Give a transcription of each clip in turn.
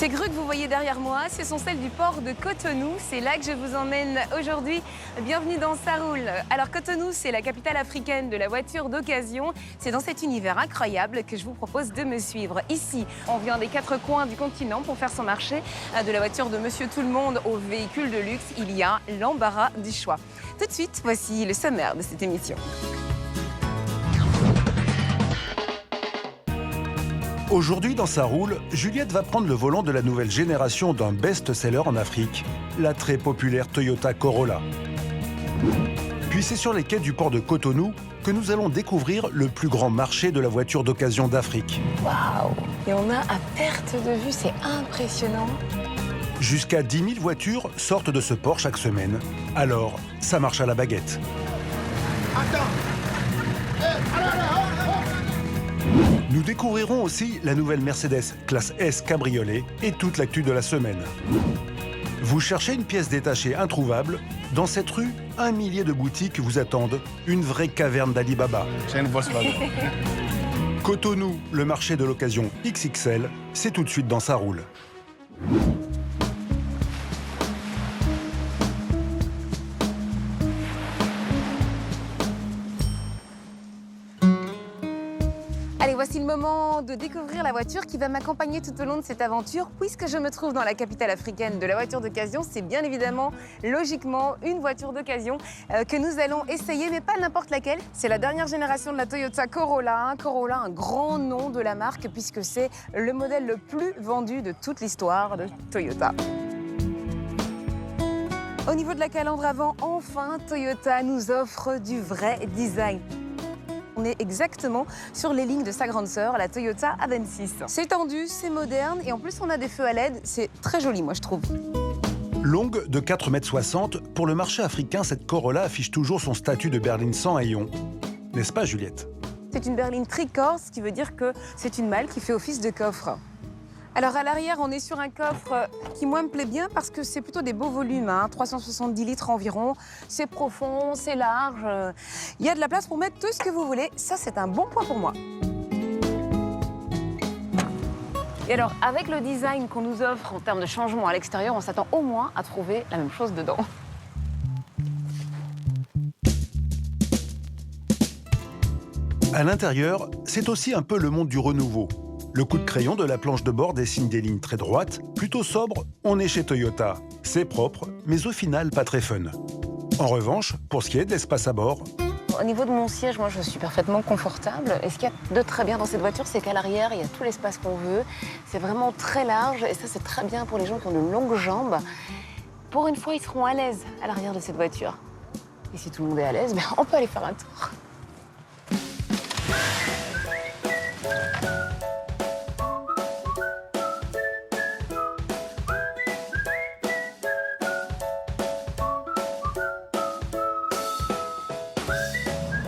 Ces grues que vous voyez derrière moi, ce sont celles du port de Cotonou. C'est là que je vous emmène aujourd'hui. Bienvenue dans Ça roule. Alors Cotonou, c'est la capitale africaine de la voiture d'occasion. C'est dans cet univers incroyable que je vous propose de me suivre. Ici, on vient des quatre coins du continent pour faire son marché. De la voiture de Monsieur Tout-le-Monde au véhicule de luxe, il y a l'embarras du choix. Tout de suite, voici le sommaire de cette émission. Aujourd'hui, dans Ça roule, Juliette va prendre le volant de la nouvelle génération d'un best-seller en Afrique, la très populaire Toyota Corolla. Puis c'est sur les quais du port de Cotonou que nous allons découvrir le plus grand marché de la voiture d'occasion d'Afrique. Waouh! Et on a à perte de vue, c'est impressionnant. Jusqu'à 10 000 voitures sortent de ce port chaque semaine. Alors, ça marche à la baguette. Nous découvrirons aussi la nouvelle Mercedes classe S cabriolet et toute l'actu de la semaine. Vous cherchez une pièce détachée introuvable? Dans cette rue, 1 millier de boutiques vous attendent, une vraie caverne d'Ali Baba. C'est une Volkswagen. Cotonou, le marché de l'occasion XXL, c'est tout de suite dans Ça roule. Allez, voici le moment de découvrir la voiture qui va m'accompagner tout au long de cette aventure. Puisque je me trouve dans la capitale africaine de la voiture d'occasion, c'est bien évidemment, logiquement, une voiture d'occasion que nous allons essayer, mais pas n'importe laquelle. C'est la dernière génération de la Toyota Corolla. Corolla, un grand nom de la marque, puisque c'est le modèle le plus vendu de toute l'histoire de Toyota. Au niveau de la calandre avant, enfin, Toyota nous offre du vrai design. On est exactement sur les lignes de sa grande sœur, la Toyota A26. C'est tendu, c'est moderne et en plus on a des feux à LED. C'est très joli, moi je trouve. Longue de 4,60 m, pour le marché africain, cette Corolla affiche toujours son statut de berline sans haillons. N'est-ce pas, Juliette? C'est une berline tricorps, ce qui veut dire que c'est une malle qui fait office de coffre. Alors à l'arrière, on est sur un coffre qui moi me plaît bien parce que c'est plutôt des beaux volumes, 370 litres environ. C'est profond, c'est large. Il y a de la place pour mettre tout ce que vous voulez. Ça, c'est un bon point pour moi. Et alors, avec le design qu'on nous offre en termes de changement à l'extérieur, on s'attend au moins à trouver la même chose dedans. À l'intérieur, c'est aussi un peu le monde du renouveau. Le coup de crayon de la planche de bord dessine des lignes très droites, plutôt sobre, on est chez Toyota. C'est propre, mais au final pas très fun. En revanche, pour ce qui est de l'espace à bord... Au niveau de mon siège, moi je suis parfaitement confortable. Et ce qu'il y a de très bien dans cette voiture, c'est qu'à l'arrière, il y a tout l'espace qu'on veut. C'est vraiment très large et ça c'est très bien pour les gens qui ont de longues jambes. Pour une fois, ils seront à l'aise à l'arrière de cette voiture. Et si tout le monde est à l'aise, on peut aller faire un tour.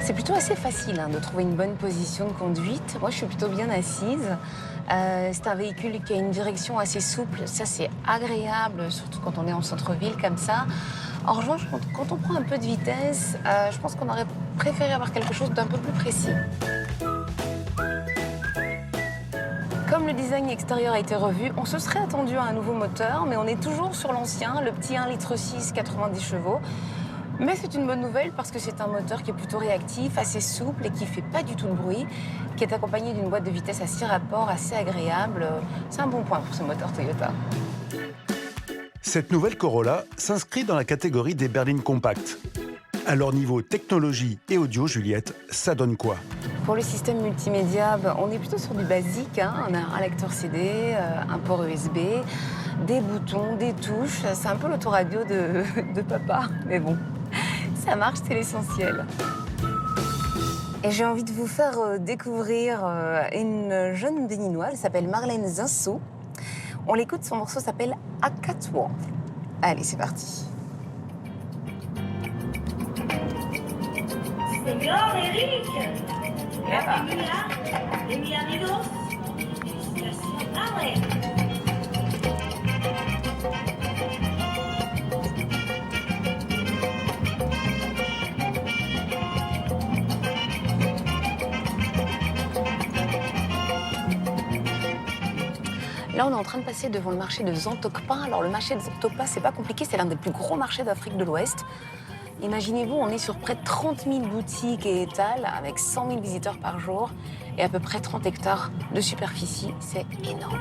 C'est plutôt assez facile de trouver une bonne position de conduite. Moi, je suis plutôt bien assise. C'est un véhicule qui a une direction assez souple. Ça, c'est agréable, surtout quand on est en centre-ville comme ça. En revanche, quand on prend un peu de vitesse, je pense qu'on aurait préféré avoir quelque chose d'un peu plus précis. Comme le design extérieur a été revu, on se serait attendu à un nouveau moteur, mais on est toujours sur l'ancien, le petit 1,6 litre, 90 chevaux. Mais c'est une bonne nouvelle parce que c'est un moteur qui est plutôt réactif, assez souple et qui ne fait pas du tout de bruit, qui est accompagné d'une boîte de vitesse à 6 rapports assez agréable. C'est un bon point pour ce moteur Toyota. Cette nouvelle Corolla s'inscrit dans la catégorie des berlines compactes. Alors niveau technologie et audio, Juliette, ça donne quoi? Pour le système multimédia, on est plutôt sur du basique. On a un lecteur CD, un port USB, des boutons, des touches. C'est un peu l'autoradio de papa, mais bon, ça marche, c'est l'essentiel. Et j'ai envie de vous faire découvrir une jeune béninoise, elle s'appelle Marlène Zinsou. On l'écoute, son morceau s'appelle Akatwa. Allez, c'est parti. Señor Enrique, bienvenidos. Là, on est en train de passer devant le marché de Zantokpa. Alors, le marché de Zantokpa, c'est pas compliqué, c'est l'un des plus gros marchés d'Afrique de l'Ouest. Imaginez-vous, on est sur près de 30 000 boutiques et étals, avec 100 000 visiteurs par jour et à peu près 30 hectares de superficie. C'est énorme.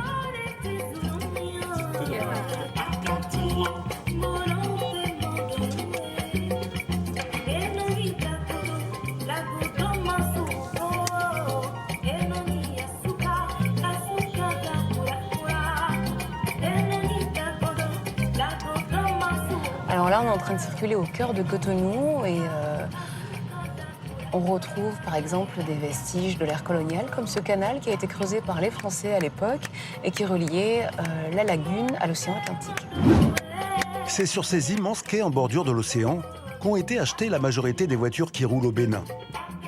Alors là, on est en train de circuler au cœur de Cotonou et on retrouve par exemple des vestiges de l'ère coloniale, comme ce canal qui a été creusé par les Français à l'époque et qui reliait la lagune à l'océan Atlantique. C'est sur ces immenses quais en bordure de l'océan qu'ont été achetées la majorité des voitures qui roulent au Bénin.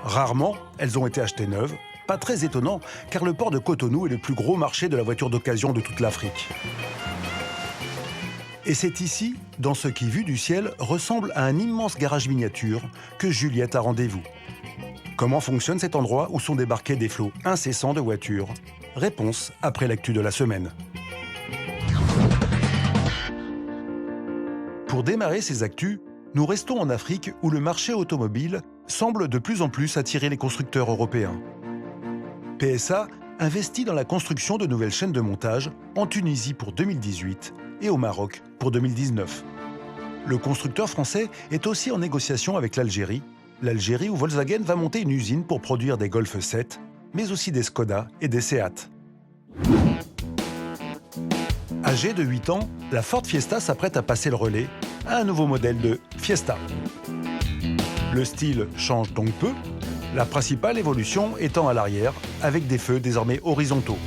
Rarement, elles ont été achetées neuves. Pas très étonnant, car le port de Cotonou est le plus gros marché de la voiture d'occasion de toute l'Afrique. Et c'est ici, dans ce qui, vu du ciel, ressemble à un immense garage miniature, que Juliette a rendez-vous. Comment fonctionne cet endroit où sont débarqués des flots incessants de voitures? Réponse après l'actu de la semaine. Pour démarrer ces actus, nous restons en Afrique où le marché automobile semble de plus en plus attirer les constructeurs européens. PSA investit dans la construction de nouvelles chaînes de montage en Tunisie pour 2018 et au Maroc pour 2019. Le constructeur français est aussi en négociation avec l'Algérie où Volkswagen va monter une usine pour produire des Golf 7, mais aussi des Skoda et des Seat. Âgée de 8 ans, la Ford Fiesta s'apprête à passer le relais à un nouveau modèle de Fiesta. Le style change donc peu, la principale évolution étant à l'arrière, avec des feux désormais horizontaux.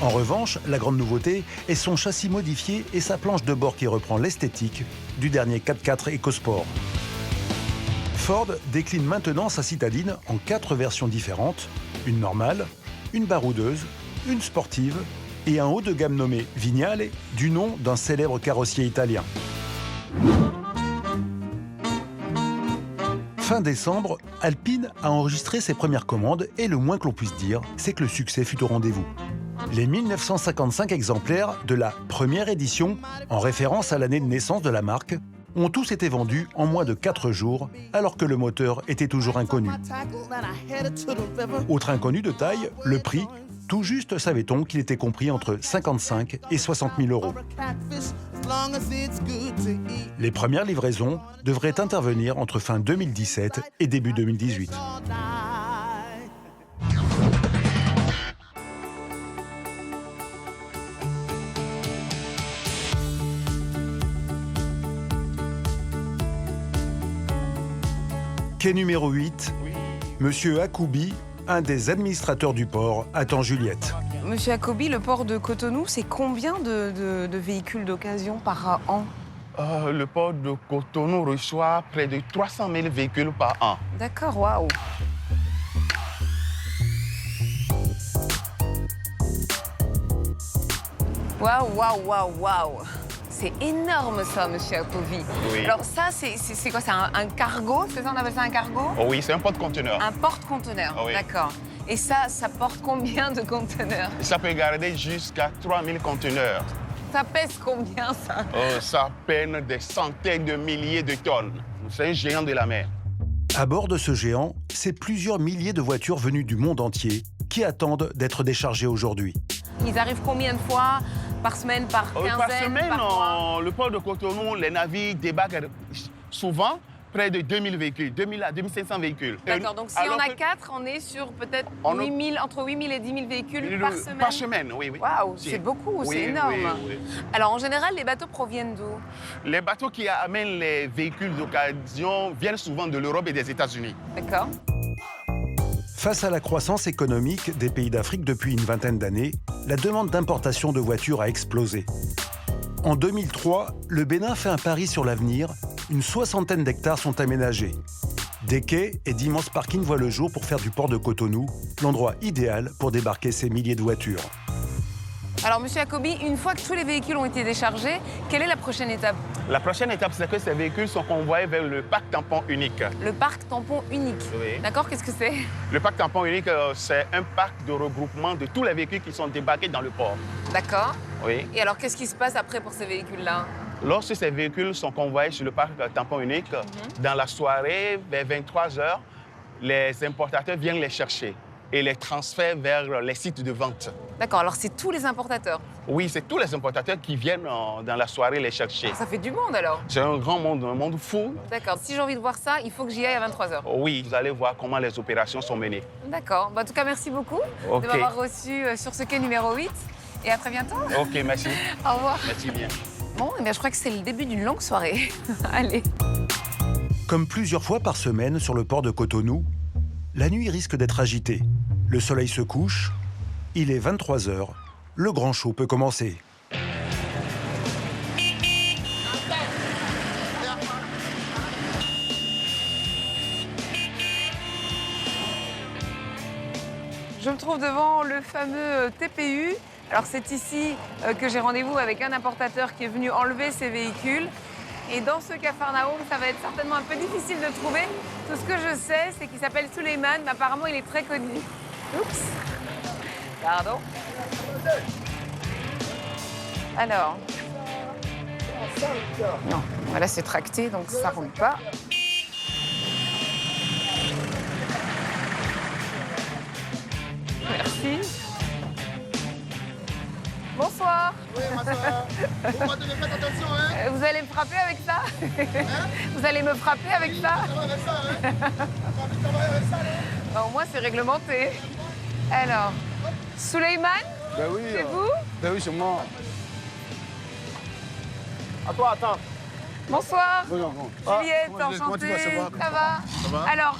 En revanche, la grande nouveauté est son châssis modifié et sa planche de bord qui reprend l'esthétique du dernier 4x4 EcoSport. Ford décline maintenant sa citadine en 4 versions différentes, une normale, une baroudeuse, une sportive et un haut de gamme nommé Vignale, du nom d'un célèbre carrossier italien. Fin décembre, Alpine a enregistré ses premières commandes et le moins que l'on puisse dire, c'est que le succès fut au rendez-vous. Les 1955 exemplaires de la première édition, en référence à l'année de naissance de la marque, ont tous été vendus en moins de 4 jours, alors que le moteur était toujours inconnu. Autre inconnu de taille, le prix. Tout juste savait-on qu'il était compris entre 55 et 60 000 euros. Les premières livraisons devraient intervenir entre fin 2017 et début 2018. Quai numéro 8, Monsieur Akoubi, un des administrateurs du port, attend Juliette. Monsieur Akoubi, le port de Cotonou, c'est combien de véhicules d'occasion par an? Le port de Cotonou reçoit près de 300 000 véhicules par an. D'accord, waouh. Waouh, waouh, waouh, waouh. C'est énorme ça, monsieur Akoubi. Oui. Alors ça, c'est quoi? C'est un cargo, c'est ça? On appelle ça un cargo? Oh oui, c'est un porte-conteneur. Un porte-conteneur, Oh oui. D'accord. Et ça porte combien de conteneurs? Ça peut garder jusqu'à 3000 conteneurs. Ça pèse combien, ça? Ça pèse des centaines de milliers de tonnes. C'est un géant de la mer. À bord de ce géant, c'est plusieurs milliers de voitures venues du monde entier qui attendent d'être déchargées aujourd'hui. Ils arrivent combien de fois par semaine, par quinzaine, Par semaine, par mois? le port de Cotonou, les navires débarquent souvent près de 2000 véhicules, 2000 à 2500 véhicules. D'accord, donc si Alors on a que- 4, on est sur peut-être On a- 8000, entre 8000 et 10 000 véhicules par semaine? Par semaine, oui. Waouh, Si. c'est beaucoup, Oui, c'est énorme. oui. Alors en général, les bateaux proviennent d'où? Les bateaux qui amènent les véhicules d'occasion viennent souvent de l'Europe et des États-Unis. D'accord. Face à la croissance économique des pays d'Afrique depuis une vingtaine d'années, la demande d'importation de voitures a explosé. En 2003, le Bénin fait un pari sur l'avenir. Une 60aine d'hectares sont aménagés. Des quais et d'immenses parkings voient le jour pour faire du port de Cotonou l'endroit idéal pour débarquer ces milliers de voitures. Alors, monsieur Jacobi, une fois que tous les véhicules ont été déchargés, quelle est la prochaine étape? La prochaine étape, c'est que ces véhicules sont convoyés vers le parc tampon unique. Le parc tampon unique. Oui. D'accord, qu'est-ce que c'est? Le parc tampon unique, c'est un parc de regroupement de tous les véhicules qui sont débarqués dans le port. D'accord. Oui. Et alors, qu'est-ce qui se passe après pour ces véhicules-là? Lorsque ces véhicules sont convoyés sur le parc tampon unique, dans la soirée, vers 23h, les importateurs viennent les chercher et les transfèrent vers les sites de vente. D'accord, alors c'est tous les importateurs. Oui, c'est tous les importateurs qui viennent dans la soirée les chercher. Ça fait du monde alors. C'est un grand monde, un monde fou. D'accord, si j'ai envie de voir ça, il faut que j'y aille à 23h. Oui, vous allez voir comment les opérations sont menées. D'accord, en tout cas, merci beaucoup Ok. de m'avoir reçu sur ce quai numéro 8. Et à très bientôt. Ok, merci. Au revoir. Merci bien. Bon, eh bien, je crois que c'est le début d'une longue soirée. Allez. Comme plusieurs fois par semaine sur le port de Cotonou, la nuit risque d'être agitée. Le soleil se couche, il est 23h, le grand show peut commencer. Je me trouve devant le fameux TPU. Alors c'est ici que j'ai rendez-vous avec un importateur qui est venu enlever ses véhicules. Et dans ce Capharnaüm, ça va être certainement un peu difficile de trouver. Tout ce que je sais, c'est qu'il s'appelle Suleiman, mais apparemment il est très connu. Oups. Pardon. Alors. Non, voilà, c'est tracté, donc ça roule pas. Merci. Bonsoir. Oui, bonsoir. Vous m'attendez, faites attention, hein. Vous allez me frapper avec ça? Vous allez me frapper avec ça? Ça va avec ça, hein. Ça va avec ça, hein. Au moins, c'est réglementé. Alors, Suleiman, Ben oui. c'est vous? Ben oui, c'est moi. À toi, attends. Bonsoir. Non. Juliette, comment enchantée. tu vas, ça va? Ça va? Ça va? Alors,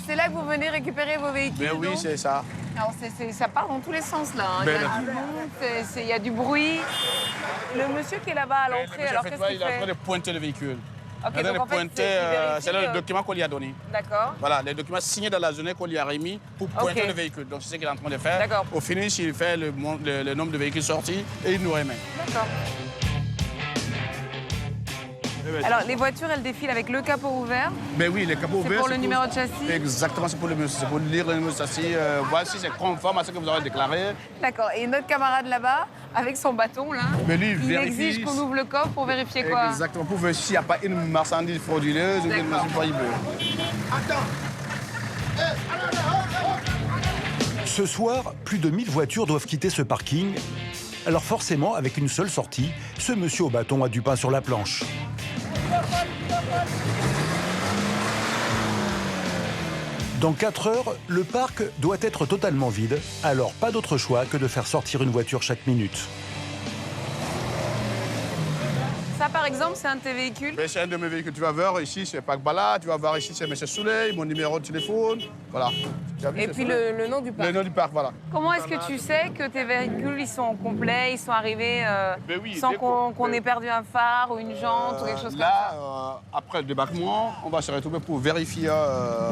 c'est là que vous venez récupérer vos véhicules? Ben oui, donc c'est ça. Alors, ça part dans tous les sens, là. Hein. Il y a Ben, du monde, il y a du bruit. Le monsieur qui est là-bas à l'entrée, alors qu'est-ce qu'il Il est en train fait? de pointer le véhicule. Ok, Il est en donc train en de fait, pointer, il c'est vérifie, le document qu'on lui a donné. D'accord. Voilà, les documents signés dans la journée qu'on lui a remis pour pointer Ok. le véhicule. Donc, c'est ce qu'il est en train de faire. D'accord. Au finish, il fait le nombre de véhicules sortis et il nous remet. D'accord. Alors, les voitures, elles défilent avec le capot ouvert. Ben oui, les capots C'est ouverts. pour le numéro de châssis? Exactement, c'est pour lire le numéro de châssis, voir si c'est conforme à ce que vous avez déclaré. D'accord. Et notre camarade là-bas, avec son bâton, là, Mais lui, il il vérifie. exige qu'on ouvre le coffre pour vérifier quoi? Exactement, pour vérifier s'il n'y a pas une marchandise frauduleuse ou une D'accord. marchandise Ce soir, plus de 1000 voitures doivent quitter ce parking. Alors forcément, avec une seule sortie, ce monsieur au bâton a du pain sur la planche. Dans 4 heures, le parc doit être totalement vide, alors pas d'autre choix que de faire sortir une voiture chaque minute. Ça, par exemple, c'est un de tes véhicules? C'est un de mes véhicules. Tu vas voir ici, c'est Pac Bala. Tu vas voir ici, c'est M. Soleil, mon numéro de téléphone. Voilà. Tu as vu, Et c'est puis Soleil. le nom du parc. Le nom du parc, voilà. Comment est-ce que tu sais que tes véhicules, ils sont complets, ils sont arrivés Ben oui, sans dès qu'on ait perdu un phare ou une jante ou quelque chose Là, comme ça? après le débarquement, on va se retrouver pour vérifier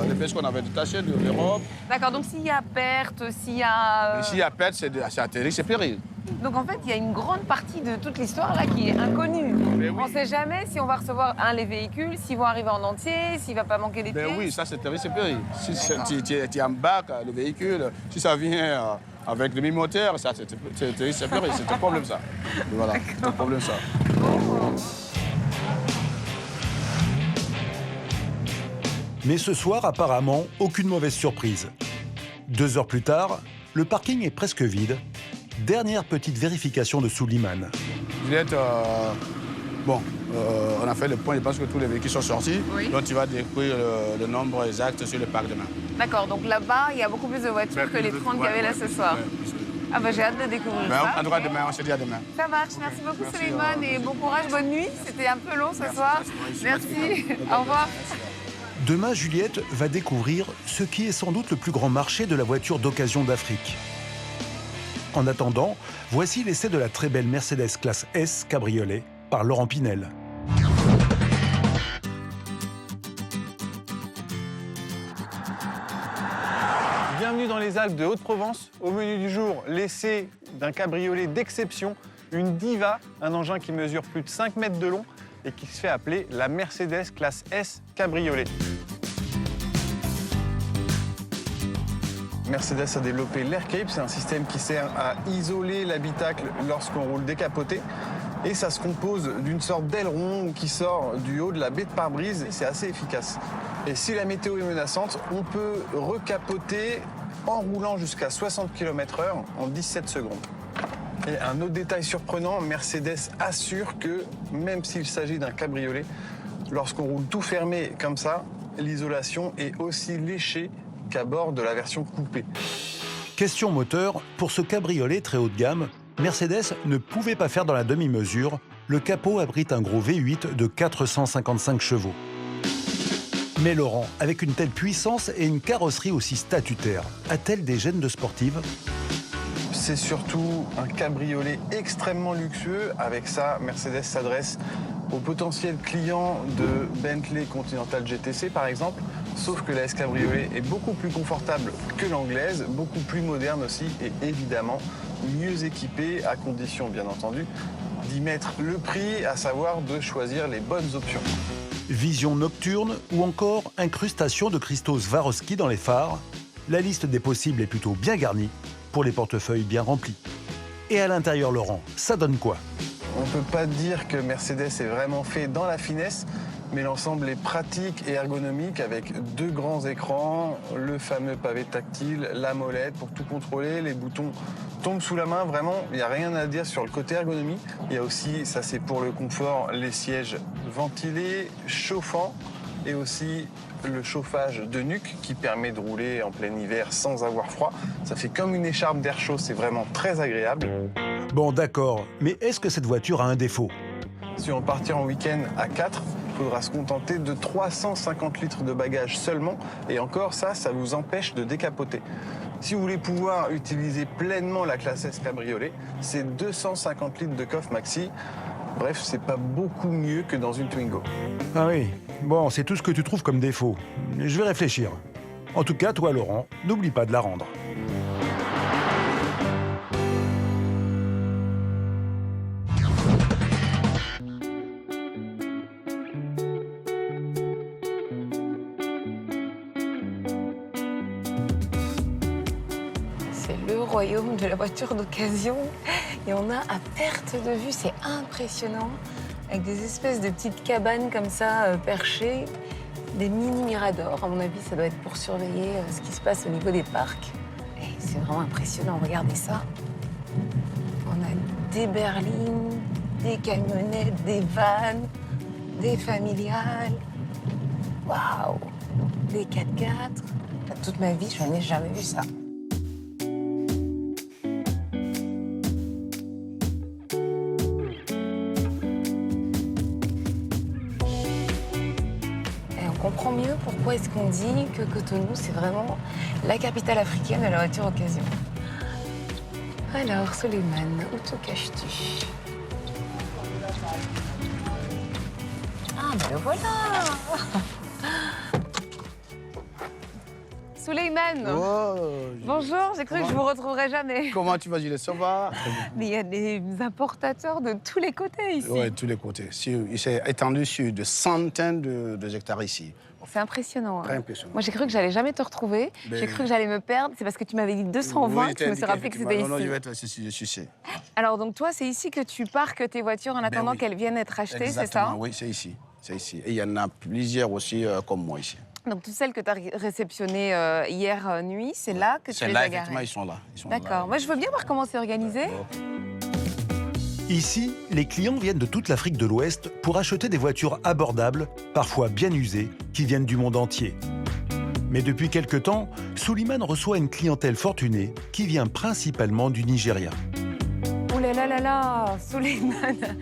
les pièces qu'on avait détachées de l'Europe. D'accord, donc s'il y a perte, s'il y a... Ici, à perte, c'est atterri, c'est péril. Donc en fait, il y a une grande partie de toute l'histoire là qui est inconnue. Mais oui. On ne sait jamais si on va recevoir les véhicules, s'ils vont arriver en entier, s'il ne va pas manquer des Ben pièces. oui, ça c'est terrible, c'est péril. Si D'accord. tu embarques le véhicule, si ça vient avec le mi-moteur, ça c'est terrible, c'est péril, c'est un problème ça. Voilà, c'est un problème ça. Mais ce soir, apparemment, aucune mauvaise surprise. 2 heures plus tard, le parking est presque vide. Dernière petite vérification de Suleiman. Juliette, on a fait le point, je pense que tous les véhicules sont sortis. Oui. Donc tu vas découvrir le nombre exact sur le parc demain. D'accord, donc là-bas, il y a beaucoup plus de voitures que les 30 qu'il y avait là ce soir. Ah bah j'ai hâte de découvrir Mais ça. en tout cas, demain, on se dit à demain. Ça marche, merci beaucoup Suleiman et bon courage, bonne nuit. C'était un peu long ce soir. Merci, au revoir. Demain, Juliette va découvrir ce qui est sans doute le plus grand marché de la voiture d'occasion d'Afrique. En attendant, voici l'essai de la très belle Mercedes classe S cabriolet par Laurent Pinel. Bienvenue dans les Alpes de Haute-Provence. Au menu du jour, l'essai d'un cabriolet d'exception, une Diva, un engin qui mesure plus de 5 mètres de long et qui se fait appeler la Mercedes classe S cabriolet. Mercedes a développé l'Aircape, c'est un système qui sert à isoler l'habitacle lorsqu'on roule décapoté. Et ça se compose d'une sorte d'aileron qui sort du haut de la baie de pare-brise. C'est assez efficace. Et si la météo est menaçante, on peut recapoter en roulant jusqu'à 60 km/h en 17 secondes. Et un autre détail surprenant, Mercedes assure que même s'il s'agit d'un cabriolet, lorsqu'on roule tout fermé comme ça, l'isolation est aussi léchée qu'à bord de la version coupée. Question moteur, pour ce cabriolet très haut de gamme, Mercedes ne pouvait pas faire dans la demi-mesure. Le capot abrite un gros V8 de 455 chevaux. Mais Laurent, avec une telle puissance et une carrosserie aussi statutaire, a-t-elle des gènes de sportive ? C'est surtout un cabriolet extrêmement luxueux. Avec ça, Mercedes s'adresse aux potentiels clients de Bentley Continental GTC, par exemple. Sauf que la S-Cabriolet est beaucoup plus confortable que l'anglaise, beaucoup plus moderne aussi et évidemment mieux équipée, à condition, bien entendu, d'y mettre le prix, à savoir de choisir les bonnes options. Vision nocturne ou encore incrustation de cristaux Swarovski dans les phares, la liste des possibles est plutôt bien garnie pour les portefeuilles bien remplis. Et à l'intérieur, Laurent, ça donne quoi ? On ne peut pas dire que Mercedes est vraiment fait dans la finesse, mais l'ensemble est pratique et ergonomique avec 2 grands écrans, le fameux pavé tactile, la molette pour tout contrôler, les boutons tombent sous la main, vraiment, il n'y a rien à dire sur le côté ergonomie. Il y a aussi, ça c'est pour le confort, les sièges ventilés, chauffants et aussi le chauffage de nuque qui permet de rouler en plein hiver sans avoir froid. Ça fait comme une écharpe d'air chaud, c'est vraiment très agréable. Bon, d'accord, mais est-ce que cette voiture a un défaut ? Si on partit en week-end à 4, il faudra se contenter de 350 litres de bagages seulement. Et encore, ça vous empêche de décapoter. Si vous voulez pouvoir utiliser pleinement la classe S Cabriolet, c'est 250 litres de coffre maxi. Bref, c'est pas beaucoup mieux que dans une Twingo. Ah oui, bon, c'est tout ce que tu trouves comme défaut. Je vais réfléchir. En tout cas, toi, Laurent, n'oublie pas de la rendre. C'est le royaume de la voiture d'occasion. Et on a à perte de vue, c'est impressionnant, avec des espèces de petites cabanes comme ça, perchées, des mini-miradors. À mon avis, ça doit être pour surveiller ce qui se passe au niveau des parcs. Et c'est vraiment impressionnant, regardez ça. On a des berlines, des camionnettes, des vannes, des familiales. Waouh! Des 4x4. Toute ma vie, je n'en ai jamais vu ça. On comprend mieux pourquoi est-ce qu'on dit que Cotonou, c'est vraiment la capitale africaine de la voiture occasion. Alors, Souleymane, où te caches-tu? Ah, ben le voilà. Souleymane, bonjour, j'ai cru que je vous retrouverais jamais. Comment tu vas, Juliette? Ça va? Mais il y a des importateurs de tous les côtés ici. Oui, tous les côtés. Il s'est étendu sur de centaines de hectares ici. C'est impressionnant. Très impressionnant. Moi, j'ai cru que j'allais jamais te retrouver. J'ai cru que j'allais me perdre. C'est parce que tu m'avais dit 220 que je me suis rappelé que c'était ici. Non, je vais être ici, je sais. Alors, donc toi, c'est ici que tu parques tes voitures en attendant oui. qu'elles viennent être achetées, c'est ça? Exactement, oui, c'est ici. C'est ici. Et il y en a plusieurs aussi comme moi ici. Donc, toutes celles que tu as réceptionnées hier nuit, c'est là que tu les as garées? Effectivement, ils sont là. D'accord. Moi, je veux bien voir comment c'est organisé. Ici, les clients viennent de toute l'Afrique de l'Ouest pour acheter des voitures abordables, parfois bien usées, qui viennent du monde entier. Mais depuis quelque temps, Souleymane reçoit une clientèle fortunée qui vient principalement du Nigeria. Oh là là là là, Souleymane.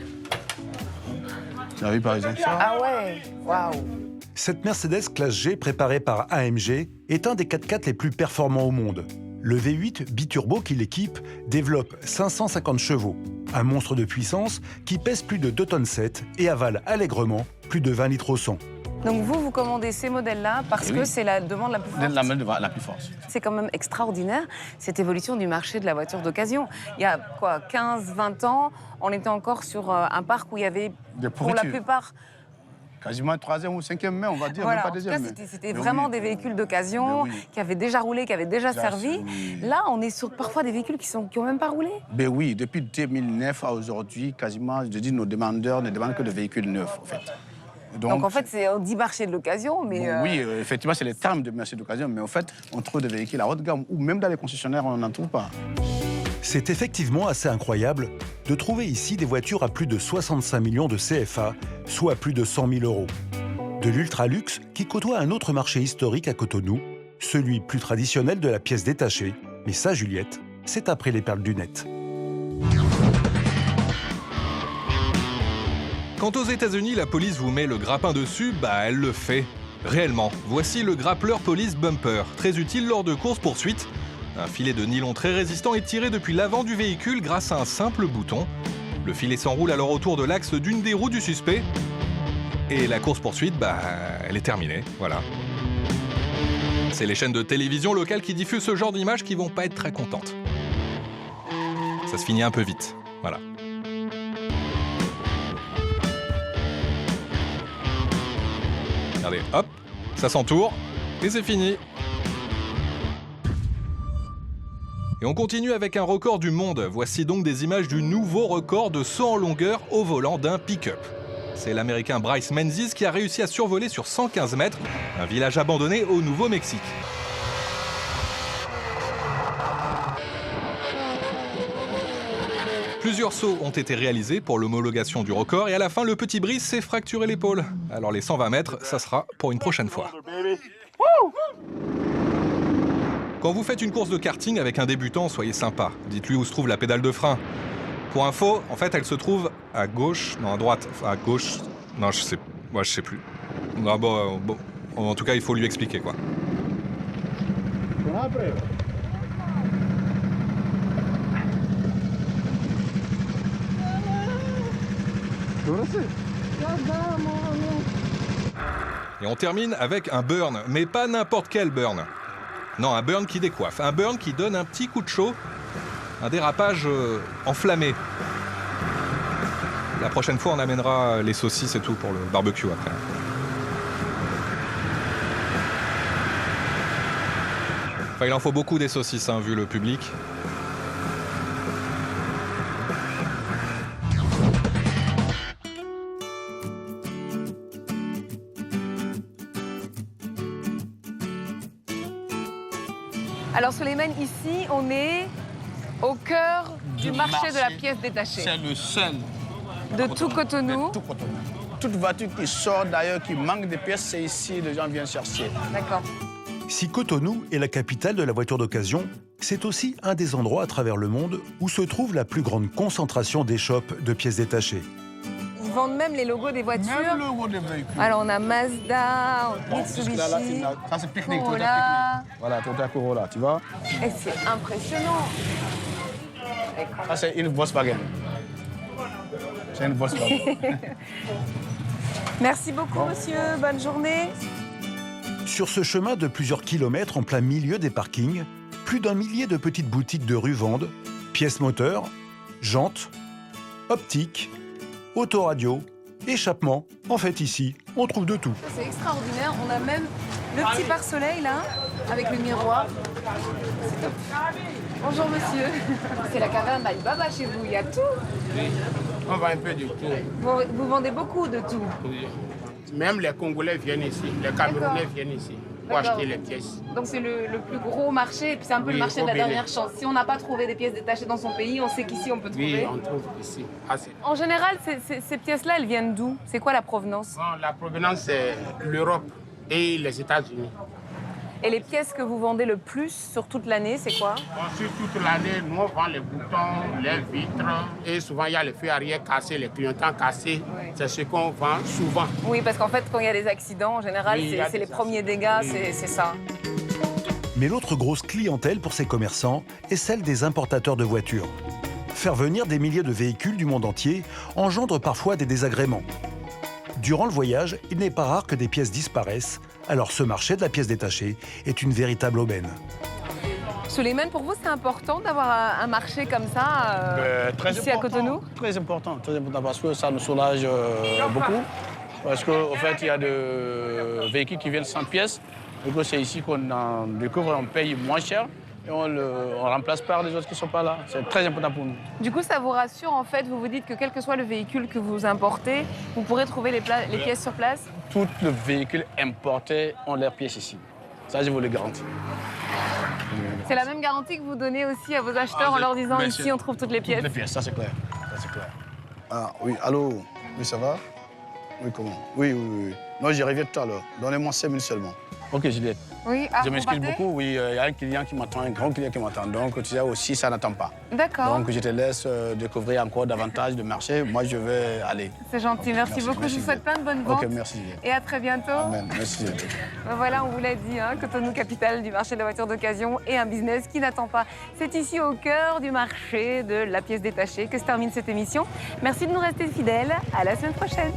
Tu as vu par exemple ça? Ah ouais, waouh. Cette Mercedes classe G préparée par AMG est un des 4x4 les plus performants au monde. Le V8 biturbo qui l'équipe développe 550 chevaux, un monstre de puissance qui pèse plus de 2,7 tonnes et avale allègrement plus de 20 litres au 100. Donc vous commandez ces modèles-là parce Eh que oui. c'est la demande la plus forte. La plus forte. C'est quand même extraordinaire, cette évolution du marché de la voiture d'occasion. Il y a quoi, 15-20 ans, on était encore sur un parc où il y avait, Des pour la pourritures. plupart... Quasiment 3e ou 5e main, on va dire, Voilà, même pas en tout deuxième cas, main. c'était Mais vraiment oui. des véhicules d'occasion Mais oui. qui avaient déjà roulé, qui avaient déjà Ça, servi. oui. Là, on est sur parfois des véhicules qui n'ont même pas roulé. Ben oui, depuis 2009 à aujourd'hui, quasiment, je dis, nos demandeurs ne demandent que de véhicules neufs, en fait. Donc en fait, on dit marché de l'occasion, mais... Bon, oui, effectivement, c'est les termes de marché d'occasion, mais en fait, on trouve des véhicules à haute gamme, ou même dans les concessionnaires, on n'en trouve pas. C'est effectivement assez incroyable de trouver ici des voitures à plus de 65 millions de CFA, soit plus de 100 000 euros. De l'ultra-luxe qui côtoie un autre marché historique à Cotonou, celui plus traditionnel de la pièce détachée. Mais ça, Juliette, c'est après les perles du net. Quand aux États-Unis, la police vous met le grappin dessus, bah elle le fait. Réellement, voici le Grappler Police Bumper, très utile lors de courses-poursuites. Un filet de nylon très résistant est tiré depuis l'avant du véhicule grâce à un simple bouton. Le filet s'enroule alors autour de l'axe d'une des roues du suspect. Et la course-poursuite, bah, elle est terminée, voilà. C'est les chaînes de télévision locales qui diffusent ce genre d'images qui vont pas être très contentes. Ça se finit un peu vite, voilà. Regardez, hop, ça s'entoure, et c'est fini. Et on continue avec un record du monde. Voici donc des images du nouveau record de saut en longueur au volant d'un pick-up. C'est l'Américain Bryce Menzies qui a réussi à survoler sur 115 mètres un village abandonné au Nouveau-Mexique. Plusieurs sauts ont été réalisés pour l'homologation du record et à la fin, le petit Brice s'est fracturé l'épaule. Alors les 120 mètres, ça sera pour une prochaine fois. Quand vous faites une course de karting avec un débutant, soyez sympa. Dites-lui où se trouve la pédale de frein. Pour info, en fait, elle se trouve à gauche, non à droite, enfin, à gauche. Non, je sais plus. Non, bon, en tout cas, il faut lui expliquer quoi. Et on termine avec un burn, mais pas n'importe quel burn. Non, un burn qui décoiffe, un burn qui donne un petit coup de chaud, un dérapage enflammé. La prochaine fois, on amènera les saucisses et tout pour le barbecue après. Enfin, il en faut beaucoup des saucisses, hein, vu le public. Alors Souleymane, ici, on est au cœur du marché de la pièce détachée. C'est le seul. De tout Cotonou. De tout Cotonou. Toute voiture qui sort d'ailleurs, qui manque de pièces, c'est ici, les gens viennent chercher. D'accord. Si Cotonou est la capitale de la voiture d'occasion, c'est aussi un des endroits à travers le monde où se trouve la plus grande concentration d'échoppes de pièces détachées. Ils vendent même les logos des voitures. Même le logo des véhicules. Alors on a Mazda, Mitsubishi, Ça c'est pique-nique, Toyota Corolla. pique-nique. Voilà, Toyota Corolla, tu vois. Et c'est impressionnant. Ça c'est une Volkswagen. C'est une Volkswagen. Merci beaucoup, monsieur. Bonne journée. Sur ce chemin de plusieurs kilomètres en plein milieu des parkings, plus d'1 millier de petites boutiques de rue vendent pièces moteurs, jantes, optiques, autoradio, échappements. En fait, ici, on trouve de tout. C'est extraordinaire. On a même le petit pare-soleil là, avec le miroir. C'est top. Bonjour, monsieur. C'est la caverne d'Alibaba chez vous. Il y a tout. On va un peu du tout. Vous vendez beaucoup de tout. Même les Congolais viennent ici, les Camerounais viennent ici pour D'accord. acheter les pièces. Donc c'est le plus gros marché, et puis c'est un peu Oui, le marché de la au Bénin. dernière chance. Si on n'a pas trouvé des pièces détachées dans son pays, on sait qu'ici on peut trouver. Oui, on trouve ici. Assez. En général, ces pièces-là, elles viennent d'où? C'est quoi la provenance? Bon, la provenance, c'est l'Europe et les États-Unis. Et les pièces que vous vendez le plus sur toute l'année, c'est quoi? Bon, sur toute l'année, nous on vend les boutons, les vitres et souvent il y a les feux arrière cassés, les clignotants cassés. Oui. C'est ce qu'on vend souvent. Oui, parce qu'en fait, quand il y a des accidents, en général, Oui, il y a c'est les des premiers dégâts, Oui. c'est ça. Mais l'autre grosse clientèle pour ces commerçants est celle des importateurs de voitures. Faire venir des milliers de véhicules du monde entier engendre parfois des désagréments. Durant le voyage, il n'est pas rare que des pièces disparaissent. Alors ce marché de la pièce détachée est une véritable aubaine. Souleymane, pour vous, c'est important d'avoir un marché comme ça Très ici à Cotonou? Très important parce que ça nous soulage beaucoup. Parce qu'en fait, il y a des véhicules qui viennent sans pièces. Du coup, c'est ici qu'on en découvre, on paye moins cher et on remplace par les autres qui ne sont pas là. C'est très important pour nous. Du coup, ça vous rassure, en fait, vous vous dites que quel que soit le véhicule que vous importez, vous pourrez trouver les pièces sur place? Tous les véhicules importés ont leurs pièces ici. Ça, je vous le garantis. C'est la même garantie que vous donnez aussi à vos acheteurs en leur disant ici on trouve toutes les pièces. Toutes les pièces, ça c'est clair. Ça, c'est clair. Ah oui, allô? Oui, ça va? Oui, comment? Oui. Non, j'y reviens tout à l'heure. Donnez-moi 5 minutes seulement. Ok, Juliette. Oui, Je m'excuse beaucoup. Oui, il y a un client qui m'attend, un grand client qui m'attend. Donc, tu sais aussi, ça n'attend pas. D'accord. Donc, je te laisse découvrir encore davantage de marché. Moi, je vais aller. C'est gentil, merci beaucoup. Je vous souhaite plein de bonnes ventes. Ok, merci, Juliette. Et à très bientôt. Amen. Merci, Juliette. Voilà, on vous l'a dit, Cotonou, capitale du marché de la voiture d'occasion et un business qui n'attend pas. C'est ici au cœur du marché de la pièce détachée que se termine cette émission. Merci de nous rester fidèles. À la semaine prochaine.